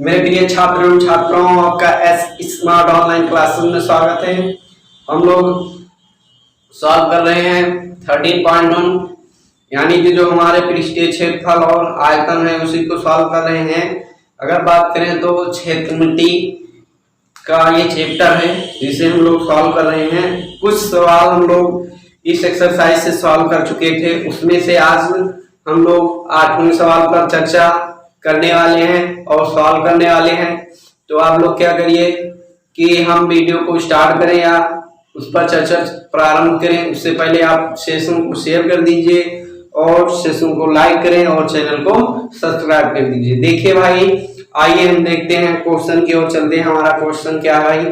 मेरे प्रिय छात्र एवं छात्राओं, आपका एस स्मार्ट ऑनलाइन क्लासरूम में स्वागत है। हम लोग सॉल्व कर रहे हैं 13.1 यानी कि जो हमारे पृष्ठीय क्षेत्रफल और आयतन है उसी को सॉल्व कर रहे हैं। अगर बात करें तो क्षेत्रमिति का ये चैप्टर है जिसे हम लोग सॉल्व कर रहे हैं। कुछ सवाल हम लोग इस एक्सरसाइज से सॉल्व कर चुके थे, उसमें से आज हम लोग 8वें सवाल पर चर्चा करने वाले हैं और सॉल्व करने वाले हैं। तो आप लोग क्या करिए कि हम वीडियो को स्टार्ट करें या उस पर चर्चा प्रारंभ करें, उससे पहले आप सेशन को शेयर कर दीजिए और सेशन को लाइक करें और चैनल को सब्सक्राइब कर दीजिए। देखिए भाई, आइए हम देखते हैं क्वेश्चन की ओर चलते हैं। हमारा क्वेश्चन क्या है भाई?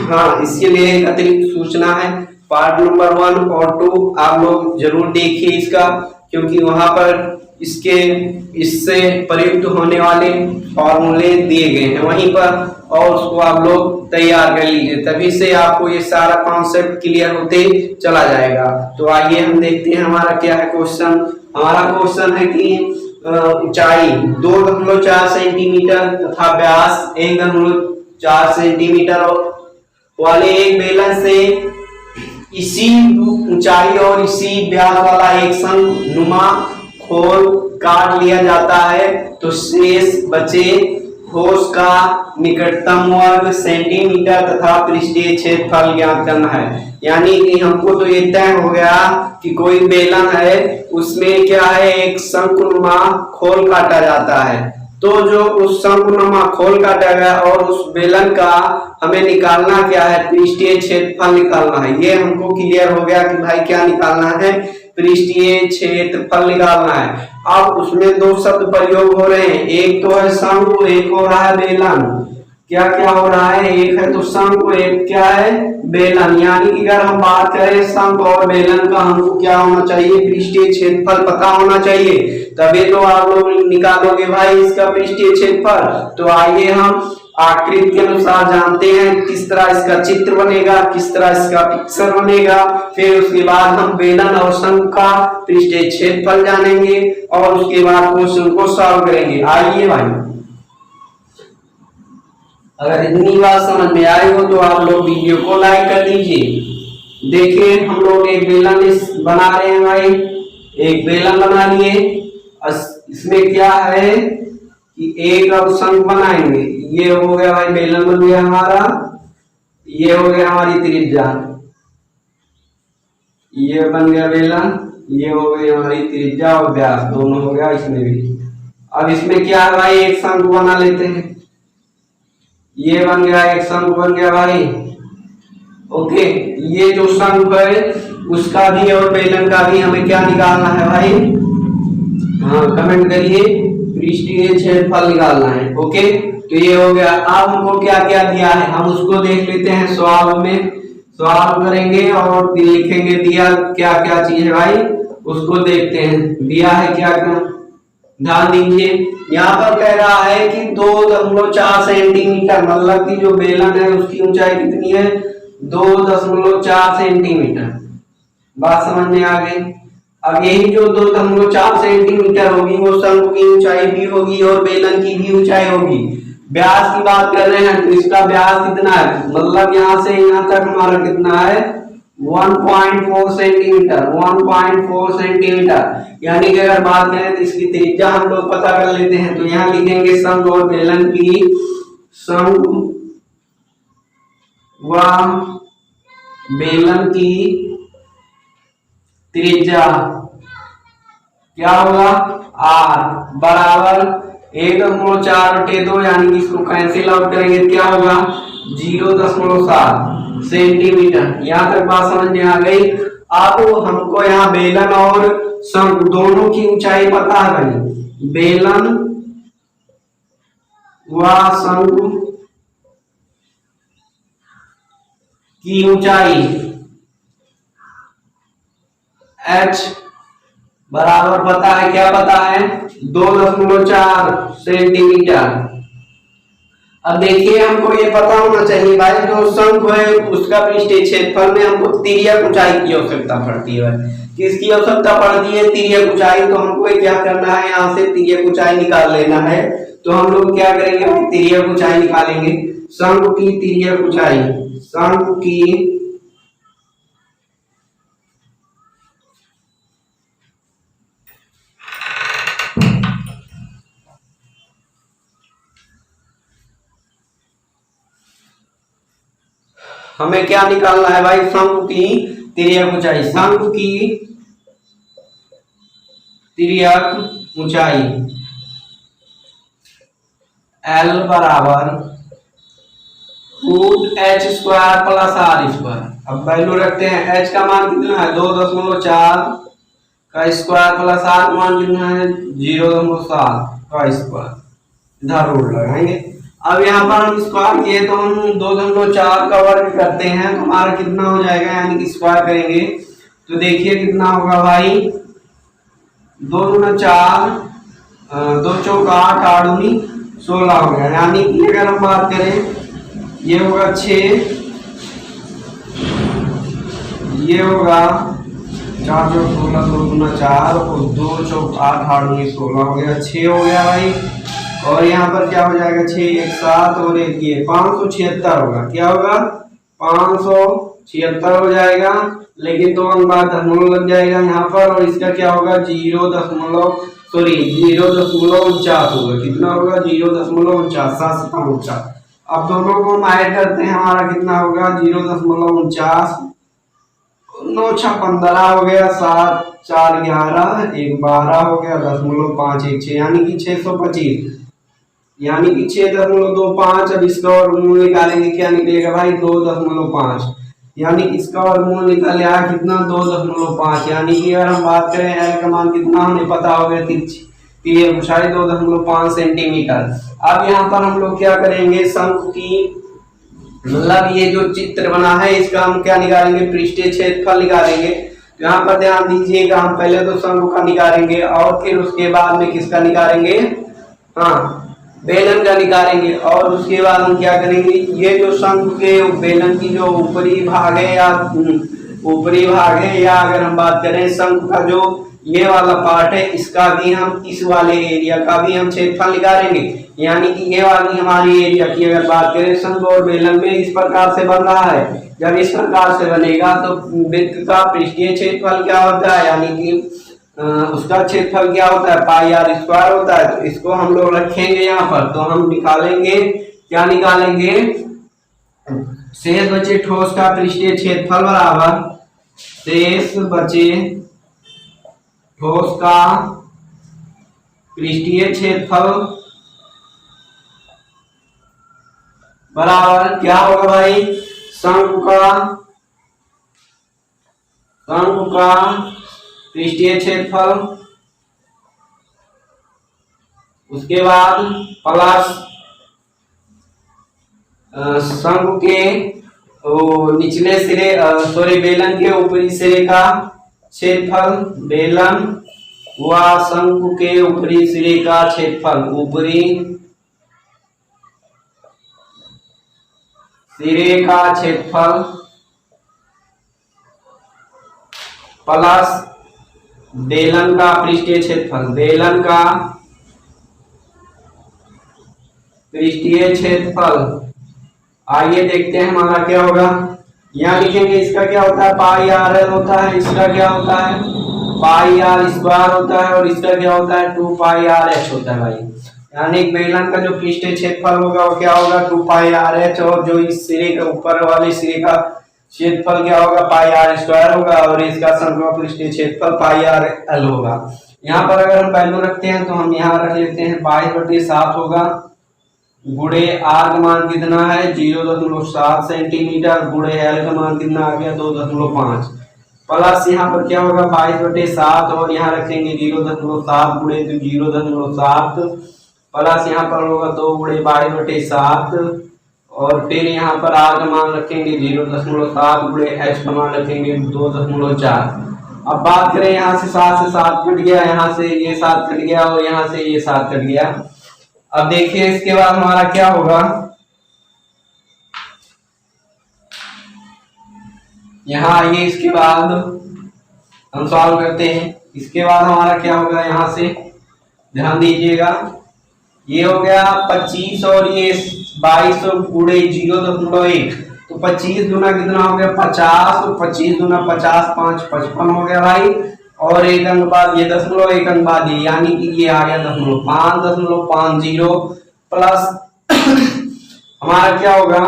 हाँ, इसके लिए एक अतिरिक्त सूचना है। पार्ट नंबर 1 और 2 आप लोग जरूर देखिए इसका, क्योंकि वहां पर इससे प्रयुक्त होने वाले फॉर्मूले दिए गए हैं वहीं पर, और उसको आप लोग तैयार कर लीजिए, तभी से आपको ये सारा कॉन्सेप्ट क्लियर होते चला जाएगा। तो आइए हम देखते हैं हमारा क्या है क्वेश्चन। हमारा क्वेश्चन है कि ऊंचाई 2.4 सेंटीमीटर तथा व्यास 1.4 सेंटीमीटर वाले एक बेलन से इसी ऊंचाई और इसी व्यास वाला एक समनुमा खोल काट लिया जाता है, तो शेष बचे ठोस का निकटतम वर्ग सेंटीमीटर तथा पृष्ठीय क्षेत्रफल ज्ञात करना है। यानी कि हमको तो ये तय हो गया कि कोई बेलन है, उसमें क्या है, एक शंकुनुमा खोल काटा जाता है। तो जो उस शंकुनुमा खोल काटा गया और उस बेलन का हमें निकालना क्या है, पृष्ठीय क्षेत्रफल निकालना है। ये हमको क्लियर हो गया कि भाई क्या निकालना है, पृष्ठीय क्षेत्रफल निकालना है। अब उसमें दो शब्द प्रयोग हो रहे हैं, एक तो है शंकु, एक हो रहा है बेलन। क्या क्या हो रहा है, एक है तो शंकु, एक क्या है, बेलन। यानी कि अगर हम बात करें शंकु और बेलन का, हमको क्या होना चाहिए, पृष्ठीय क्षेत्रफल पता होना चाहिए, तभी तो आप लोग निकालोगे भाई इसका पृष्ठीय क्षेत्रफल। तो आइए हम आकृति के अनुसार जानते हैं किस तरह इसका चित्र बनेगा, किस तरह इसका पिक्चर बनेगा। फिर उसके बाद हम बेलन और शंकु का पृष्ठीय क्षेत्रफल जानेंगे और उसके बाद क्वेश्चन को सॉल्व करेंगे। आइए भाई, अगर इतनी बात समझ में आई हो तो आप लोग वीडियो को लाइक कर दीजिए। देखिए, हम लोग एक बेलन बना रहे हैं भाई, एक बेलन बना लिए। इसमें क्या है कि एक अब शंकु बनाएंगे। ये हो गया भाई, बेलन बन गया हमारा, ये हो गया हमारी त्रिज्या, ये बन गया बेलन, ये हो गई हमारी त्रिज्या और व्यास, दोनों हो गया इसमें भी। अब इसमें क्या है भाई, एक शंकु बना लेते हैं। ये बन गया, एक शंकु बन गया भाई। ओके, ये जो शंकु है उसका भी और बेलन का भी हमें क्या निकालना है भाई? हाँ, कमेंट करिए, पृष्ठीय क्षेत्रफल निकालना है। ओके, तो ये हो गया। अब हमको क्या क्या दिया है हम उसको देख लेते हैं। सवाल में सवाल करेंगे और लिखेंगे दिया क्या क्या चीज है भाई, उसको देखते हैं दिया है क्या क्या। ध्यान दीजिए, यहाँ पर कह रहा है कि 2.4 सेंटीमीटर, मतलब की जो बेलन है उसकी ऊंचाई कितनी है, 2.4 सेंटीमीटर। बात समझ में आ गई। अब यही जो 2.4 सेंटीमीटर होगी वो शंकु की ऊंचाई भी होगी और बेलन की भी ऊंचाई होगी। व्यास की बात कर रहे हैं तो इसका व्यास कितना है, मतलब यहाँ से यहाँ तक हमारा कितना है, 1.4 सेंटीमीटर, 1.4 सेंटीमीटर। यानी कि अगर बात करें तो इसकी त्रिज्या हम लोग पता कर लेते हैं। तो यहाँ लिखेंगे शंकु और बेलन की, शंकु व बेलन की त्रिज्या क्या होगा, r बराबर 1.4/2, यानी कि इसको कैंसिल आउट करेंगे क्या होगा, 0.7 सेंटीमीटर। यहाँ तक बात समझ में आ गई। अब हमको यहाँ बेलन और शंकु दोनों की ऊंचाई पता है भाई, बेलन व शंकु की ऊंचाई h बराबर पता है, क्या पता है, 2.4 सेंटीमीटर। अब देखिए, हमको ये पता होना चाहिए भाई, जो शंकु है उसका पृष्ठीय क्षेत्रफल में हमको तिर्यक ऊंचाई की आवश्यकता पड़ती है। किसकी आवश्यकता पड़ती है? तिर्यक ऊंचाई। तो हमको क्या करना है, यहाँ से तिर्यक ऊंचाई निकाल लेना है। तो हम लोग क्या करेंगे, तिर्यक ऊंचाई निकालेंगे। शंकु की तिर्यक ऊंचाई, शंकु की हमें क्या निकालना है भाई, शंकु की तिर्यक ऊंचाई। शंकु की तिर्यक ऊंचाई L बराबर root H square plus R square. अब वैल्यू रखते हैं, एच का मान कितना है 2.4 का स्क्वायर प्लस आर का मान कितना है 0.7 का स्क्वायर। इधर रूट लगाएंगे। अब यहाँ पर हम स्क्वायर किए तो हम 2.4 का वर्ग करते हैं तो हमारा कितना हो जाएगा, यानी कि स्क्वायर करेंगे तो देखिए कितना होगा भाई, 2 दूना 4, 2 चौक 8, 8 दूनी 16 हो गया। यानी कि अगर हम बात करें ये होगा 6, ये होगा 4 चौक 16, 2 दूना 4 और 2 चौक 8, 8 दूनी 16 हो गया, 6 हो गया भाई। और यहाँ पर क्या हो जाएगा, 6 1 7 और 1 ये 576 होगा। क्या होगा, 576 हो जाएगा। लेकिन तो अंक बाद दशमलव लग जाएगा यहाँ पर, और इसका क्या होगा 0.49 होगा। कितना होगा 0.49, 7 अब दोनों को हम ऐड करते हैं, हमारा कितना होगा 0.49, 9 6 15 हो गया, 7 4 11, 1 12 हो गया, 0.5 1 6 यानी कि 625, यानी कि 6.25। अब इसका वर्गमूल निकालेंगे, क्या निकलेगा भाई 2.5, यानी इसका वर्गमूल निकल आया कितना 2.5। यानी कि अगर हम बात करें एल का मान कितना हमें पता हो गया, तिर्यक ऊंचाई 2.5 सेंटीमीटर। अब यहाँ पर हम लोग क्या करेंगे, शंकु की मतलब ये जो चित्र बना है इसका हम क्या निकालेंगे, पृष्ठीय क्षेत्रफल निकालेंगे। तो यहाँ पर ध्यान दीजिएगा, हम पहले तो शंकु का निकालेंगे और फिर उसके बाद में किसका निकालेंगे, हाँ बेलन का निकालेंगे। और उसके बाद हम क्या करेंगे, ये जो शंकु के बेलन की जो ऊपरी भाग है या अगर हम बात करें शंकु का जो ये वाला पार्ट है, इसका भी हम इस वाले एरिया का भी हम क्षेत्रफल निकालेंगे। यानी कि ये वाली हमारी एरिया की अगर बात करें शंकु और बेलन में इस प्रकार से बन रहा है, जब इस प्रकार से बनेगा तो वृत्त का पृष्ठीय क्षेत्रफल क्या होता है, यानी कि उसका क्षेत्रफल क्या होता है पाई आर स्क्वायर होता है। तो इसको हम लोग रखेंगे यहाँ पर, तो हम निकालेंगे, क्या निकालेंगे, शेष बचे ठोस का पृष्ठीय क्षेत्रफल बराबर शेष बचे ठोस का पृष्ठीय क्षेत्रफल बराबर क्या होगा भाई, शंकु का पृष्ठीय क्षेत्रफल, उसके बाद प्लस शंकु के निचले सिरे बेलन के ऊपरी सिरे का क्षेत्रफल, बेलन व शंकु के ऊपरी सिरे का क्षेत्रफल, ऊपरी सिरे का क्षेत्रफल प्लस बेलन का पृष्ठीय क्षेत्रफल, बेलन का पृष्ठीय क्षेत्रफल। आइए देखते हैं हमारा क्या होगा, यहाँ लिखेंगे इसका क्या होता है पाई आर एल होता है, इसका क्या होता है पाई आर स्क्वायर होता है, और इसका क्या होता है 2 पाई आर एच होता है भाई। यानी बेलन का जो पृष्ठीय क्षेत्रफल होगा वो क्या होगा 2 पाई आर एच, और जो इस सिरे के ऊपर वाले सिरे का क्षेत्रफल क्या होगा पाई आर स्क्वायर होगा, और इसका शंकु पृष्ठीय क्षेत्रफल पाई आर एल होगा। यहाँ पर अगर हम वैल्यू रखते हैं तो हम यहाँ रख लेते हैं 22/7 होगा, गुणे आर का मान कितना है 0.7 सेंटीमीटर, गुणे एल का मान कितना आ गया 2.5, प्लस यहाँ पर क्या होगा 22/7 और यहाँ रखेंगे 0.7 गुणे 0.7, प्लस यहाँ पर होगा 2 गुणे 22/7, और फिर यहाँ पर आर का मान रखेंगे 0.7 गुणे एच का मान रखेंगे 2.4। अब बात करें यहाँ से 7 से 7 कट गया, यहाँ से ये 7 कट गया और यहाँ से ये 7 कट गया। अब देखिए इसके बाद हमारा क्या होगा, यहाँ आइए इसके बाद हम सॉल्व करते हैं। इसके बाद हमारा क्या होगा, यहाँ से ध्यान दीजिएगा, ये हो गया 25 और ये 22 गुणे 0.1, तो 25 गुना कितना हो गया 50, तो 25 गुना 50 5 55 हो गया भाई। और एक अंक बाद ये दशमलव, एक अंक बाद ये, यानी कि ये आ गया 5.50 प्लस हमारा क्या होगा,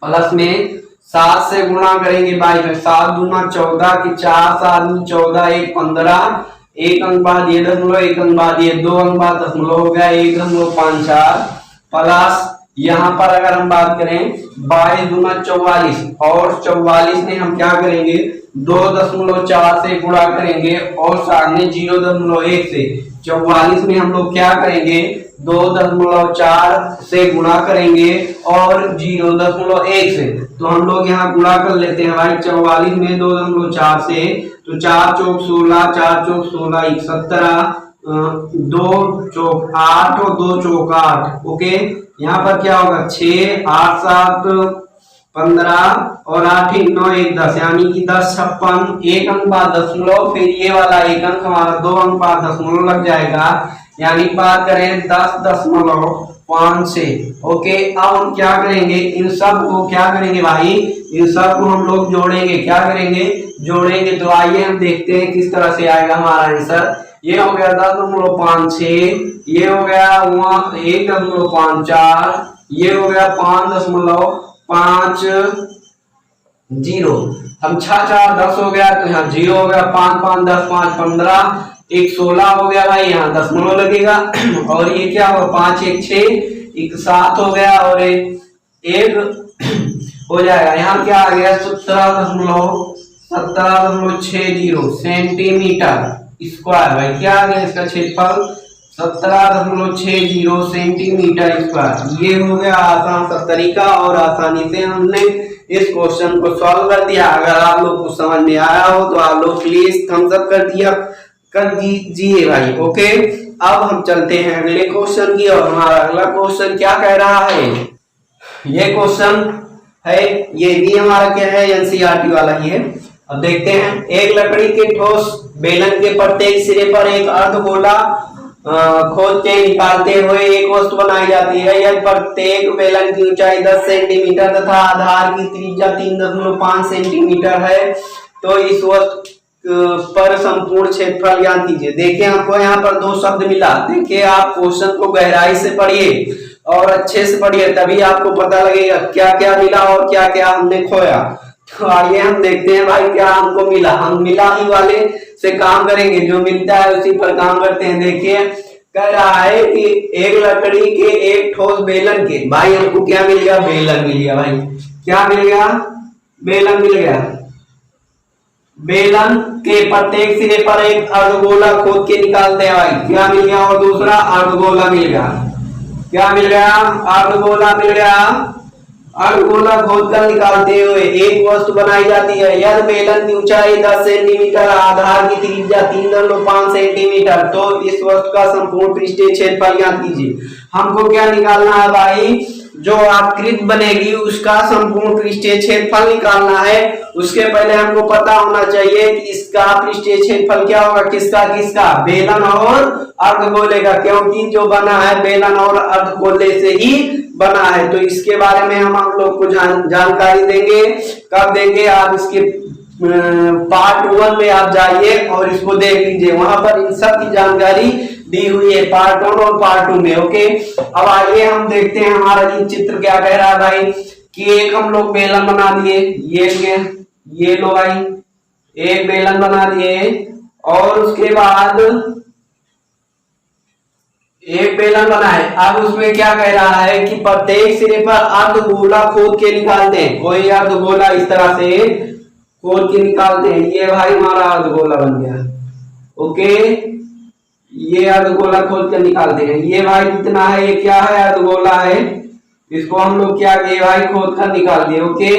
प्लस में 7 से गुणा करेंगे 22 में, 7 दूना 14 की 4 7 14 1 15, एक अंक बाद ये दशमलव, एक अंक बाद ये, 2 अंक बाद दशमलव हो गया 1.54 प्लस यहाँ पर अगर हम बात करें 22 दूना 44, और 44 में हम क्या करेंगे 2.4 से गुणा करेंगे और सामने 0.1 से, 44 में हम लोग क्या करेंगे 2.4 से गुणा करेंगे और 0.1 से, तो हम लोग यहाँ गुणा कर लेते हैं भाई 44 में 2.4 से, तो 4 चौक 16, 4 चौक 16 17, 2 चौक 8 और 2 चौक 8। ओके, यहाँ पर क्या होगा 6 8 7 15 और 8 9 1 10, यानी कि 10 56, एक अंक बाद दशमलव, फिर ये वाला एक अंक हमारा 2 अंक बाद दशमलव लग जाएगा, यानी बात करें 10.5 से। ओके, अब हम क्या करेंगे, इन सब को क्या करेंगे भाई, इन सब को हम लोग जोड़ेंगे, क्या करेंगे जोड़ेंगे। तो आइए हम देखते हैं किस तरह से आएगा हमारा आंसर। ये हो गया 10.56, ये हो गया 1.54, ये हो गया 5.50, हम 6 4 10 हो गया, तो यहाँ 0 हो गया, 5 5 10 5 15, एक 16 हो गया भाई, यहाँ दशमलव लगेगा और ये क्या होगा 5 1 6, एक 7 हो गया और एक हो जाएगा, यहाँ क्या आ गया 17.60 सेंटीमीटर स्क्वायर। भाई क्या आ गया इसका क्षेत्रफल 17.60 सेंटीमीटर स्क्वायर। ये हो गया आसान सा तरीका और आसानी से हमने इस क्वेश्चन को सॉल्व कर दिया। अगर आप लोग को समझ में आया हो तो आप लोग प्लीज थम्स अप कर दीजिए भाई। ओके, अब हम चलते हैं अगले क्वेश्चन की, और हमारा अगला क्वेश्चन क्या कह रहा है, ये क्वेश्चन है, ये भी हमारा क्या है एनसीईआरटी वाला ही है। अब देखते हैं, एक लकड़ी के ठोस बेलन के प्रत्येक सिरे पर एक अर्धगोला खोद के निकालते हुए एक वस्तु बनाई जाती है। यदि प्रत्येक बेलन की ऊंचाई 10 सेंटीमीटर तथा आधार की त्रिज्या 3.5 सेंटीमीटर है, तो इस वस्तु पर संपूर्ण क्षेत्रफल ज्ञात कीजिए। देखिए आपको यहाँ पर दो शब्द मिला, देखिए आप क्वेश्चन को गहराई से पढ़िए और अच्छे से पढ़िए, तभी आपको पता लगेगा क्या क्या मिला और क्या क्या हमने खोया। तो आइए हम देखते हैं भाई क्या हमको मिला। हम मिला ही वाले से काम करेंगे, जो मिलता है उसी पर काम करते हैं। देखिए कह रहा है कि एक लकड़ी के एक ठोस बेलन के, भाई हमको क्या मिल गया, बेलन मिल गया। भाई क्या मिल गया, बेलन मिल गया। बेलन के प्रत्येक सिरे पर एक अर्धगोला खोद के निकालते हैं। भाई क्या मिल गया, और दूसरा अर्धगोला मिल गया। क्या मिल गया, अर्धगोला मिल गया। अर्धगोला खोद कर निकालते हुए एक वस्तु बनाई जाती है। यदि बेलन की ऊंचाई 10 सेंटीमीटर, आधार की त्रिज्या 3.5 सेंटीमीटर, तो इस वस्तु का संपूर्ण पृष्ठीय क्षेत्रफल ज्ञात कीजिए। हमको क्या निकालना है भाई, जो आकृति बनेगी उसका संपूर्ण पृष्ठीय क्षेत्रफल निकालना है। उसके पहले हमको पता होना चाहिए कि इसका पृष्ठीय क्षेत्रफल क्या होगा, किसका किसका, बेलन और अर्धगोले का, क्योंकि जो बना है बेलन और अर्धगोले से ही बना है। तो इसके बारे में हम आप लोग को जानकारी देंगे। कब देंगे, आप इसके पार्ट 1 में आप जाइए और इसको देख लीजिए, वहां पर इन सब की जानकारी दी हुई है पार्ट 1 और पार्ट 2 में। ओके, अब आइए हम देखते हैं हमारा ये चित्र क्या कह रहा है भाई, कि एक हम लोग बेलन बना दिए, ये लो भाई, एक बेलन बना दिए और उसके बाद एक बेलन बना है। अब उसमें क्या कह रहा है कि प्रत्येक सिरे पर अर्धगोला खोद के निकालते हैं। कोई अर्धगोला इस तरह से खोद के निकालते हैं। ये भाई हमारा अर्धगोला बन गया। ओके, ये अर्धगोला खोद कर निकालते हैं। ये भाई कितना है, ये क्या है, अर्धगोला है। इसको हम लोग क्या किए भाई, खोद कर निकाल दिए। ओके,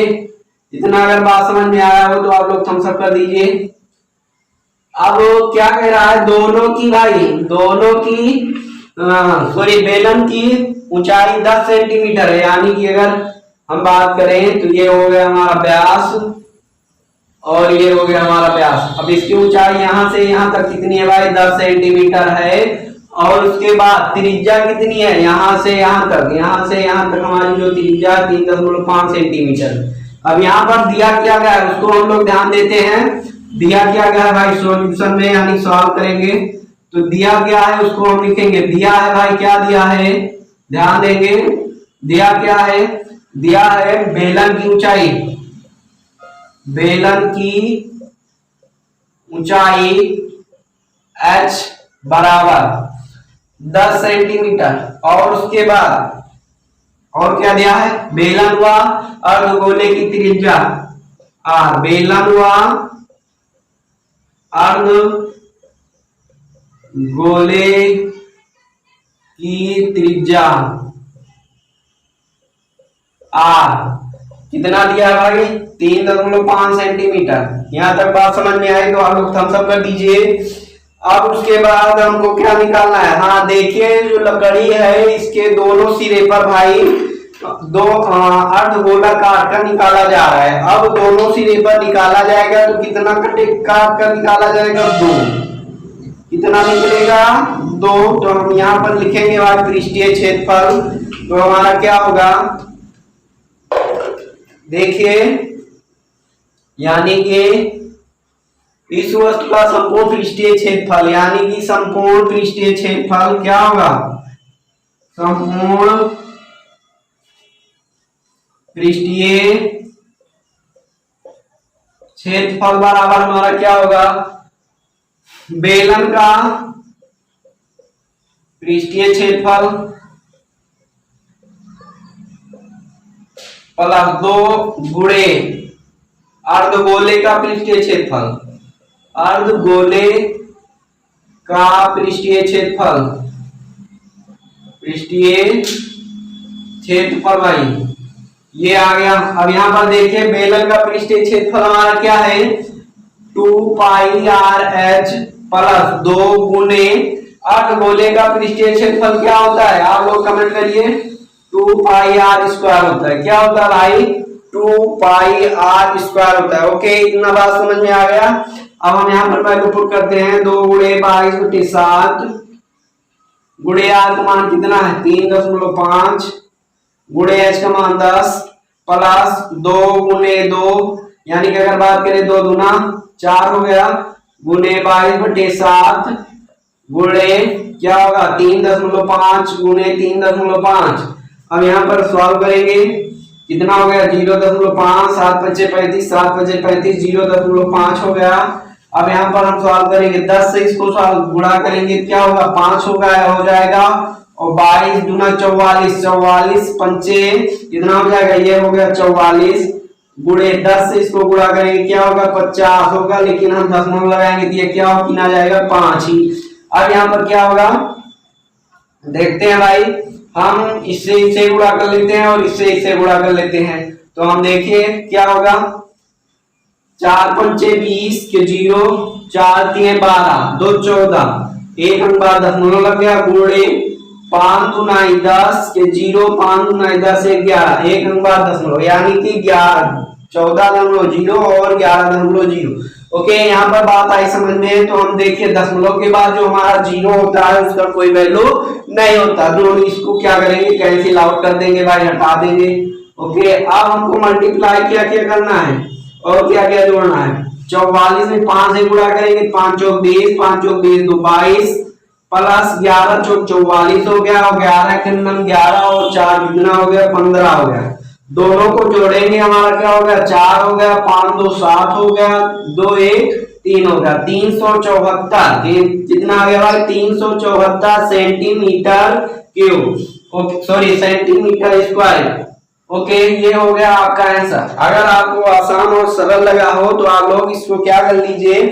इतना अगर बात समझ में आया हो तो आप लोग थम्स अप कर दीजिए। अब क्या कह रहा है, दोनों की भाई, दोनों की सॉरी बेलन की ऊंचाई 10 सेंटीमीटर है। यानी कि अगर हम बात करें तो ये हो गया हमारा व्यास और ये हो गया हमारा व्यास। अब इसकी ऊंचाई यहाँ से यहाँ तक कितनी है भाई, 10 सेंटीमीटर है। और उसके बाद त्रिज्या कितनी है, यहाँ से यहाँ तक, यहाँ से यहाँ तक हमारी जो त्रिज्या 3.5 सेंटीमीटर। अब यहाँ पर दिया क्या गया है उसको हम लोग ध्यान देते हैं। दिया क्या गया है भाई सॉल्यूशन में, यानी सॉल्व करेंगे तो दिया क्या है उसको हम लिखेंगे। दिया है भाई, क्या दिया है, ध्यान देंगे। दिया क्या है, दिया है बेलन की ऊंचाई, बेलन की ऊंचाई h बराबर 10 सेंटीमीटर। और उसके बाद और क्या दिया है, बेलन व अर्धगोले की त्रिज्या r, बेलन व अर्धगोले की त्रिज्या r कितना दिया है भाई, 3.5 सेंटीमीटर। यहां तक बात समझ में आई तो आप लोग थम्स अप कर दीजिए। अब उसके बाद हमको क्या निकालना है, हाँ देखिए जो लकड़ी है इसके दोनों सिरे पर भाई दो अर्धगोला काट कर निकाला जा रहा है। अब दोनों सिरे पर निकाला जाएगा तो कितना कटे काट कर निकाला जाएगा, 2। कितना निकलेगा, 2। तो हम यहाँ पर लिखेंगे भाई पृष्ठीय क्षेत्रफल, तो हमारा क्या होगा देखिए, यानी कि इस वस्तु का संपूर्ण पृष्ठीय क्षेत्रफल, यानी कि संपूर्ण पृष्ठीय क्षेत्रफल क्या होगा, संपूर्ण पृष्ठीय क्षेत्रफल बराबर हमारा क्या होगा, बेलन का पृष्ठीय क्षेत्रफल प्लस 2 गुणे अर्धगोले का पृष्ठीय क्षेत्रफल, अर्धगोले का पृष्ठीय क्षेत्रफल, पृष्ठीय क्षेत्रफल भाई ये आ गया। अब यहां पर देखिए बेलन का पृष्ठीय क्षेत्रफल हमारा क्या है, 2 पाई आर एच प्लस 2 गुणे अर्धगोले का पृष्ठीय क्षेत्रफल क्या होता है, आप लोग कमेंट करिए, 2 पाई आर स्क्वायर होता है। क्या होता है भाई, 2 पाई आर स्क्वायर होता है। ओके, इतना बात समझ में आ गया। अब हम यहाँ पर वैल्यू पुट करते हैं, 2 गुणे 22/7 गुणे आर का मान कितना है 3.5 गुणे एच का मान 10 प्लस 2 गुणे 2 यानी कि अगर बात करें 2 दूना 4 हो गया, गुणे 22/7 गुणे क्या होगा 3.5 गुणे 3.5। अब यहाँ पर सॉल्व करेंगे, कितना हो गया 0.5, 7 × 5 = 35, 7 × 5 = 35, 0.5 हो गया। अब यहाँ पर हम सॉल्व करेंगे, 10 से इसको सॉल्व गुणा करेंगे क्या होगा 5 होगा हो जाएगा, और 22 दूना 44, 44 पंचे कितना हो जाएगा, ये हो गया 44 गुणे 10 से इसको गुणा करेंगे क्या होगा 50 होगा, लेकिन हम दशमलव लगाएंगे तो ये क्या हो किना जाएगा 5 ही। अब यहाँ पर क्या होगा देखते हैं भाई, हम इससे इसे गुणा कर लेते हैं और इससे इसे गुणा कर लेते हैं, तो हम देखिए क्या होगा 4 पंचे 20 के 0, 4 3 12, 2 14, 1 अंक बाद दशमलव लग गया, गुणे 5 दूना 10 के 0, 5 दूना 10 11, 1 अंक बाद दशमलव यानी कि 14.0 और 11.0। ओके, यहाँ पर बात आई समझ में। तो हम देखिए दशमलव के बाद जो हमारा 0 होता है उसका कोई वैल्यू नहीं होता, तो इसको क्या करेंगे कैंसिल आउट कर देंगे भाई, हटा देंगे। ओके, अब हमको मल्टीप्लाई क्या क्या करना है और क्या क्या जोड़ना है, 44 में 5 से गुणा करेंगे, 5 चौक 20, 5 चौक 20 2 22 प्लस 11 चौक 44 हो गया, और 11 के 11 और 4 कितना हो गया 15 हो गया। दोनों को जोड़ेंगे हमारा क्या हो गया 4 हो गया, 5 2 7 हो गया, 2 1 3 हो गया, 374 कितना आ गया भाई 374 centimetre cube, sorry centimetre square. Okay, ये हो गया आपका आंसर। अगर आपको आसान और सरल लगा हो तो आप लोग इसको क्या कर लीजिए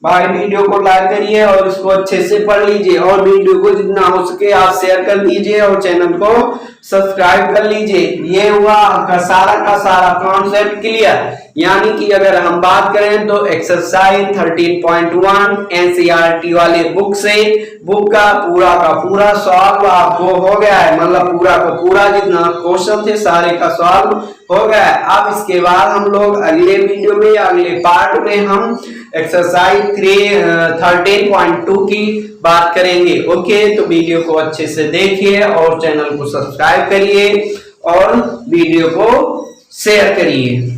भाई, वीडियो को लाइक करिए और इसको अच्छे से पढ़ लीजिए, और वीडियो को जितना हो सके आप शेयर कर दीजिए और चैनल को सब्सक्राइब कर लीजिए। ये हुआ आपका सारा का सारा कॉन्सेप्ट क्लियर। यानी कि अगर हम बात करें तो एक्सरसाइज 13.1 एनसीईआरटी वाले बुक से बुक का पूरा सॉल्व आपको हो गया है, मतलब पूरा का पूरा जितना क्वेश्चन थे सारे का सॉल्व हो गया है। अब इसके बाद हम लोग अगले वीडियो में या अगले पार्ट में हम एक्सरसाइज 13.2 की बात करेंगे। ओके, तो वीडियो को अच्छे से देखिए और चैनल को सब्सक्राइब करिए और वीडियो को शेयर करिए।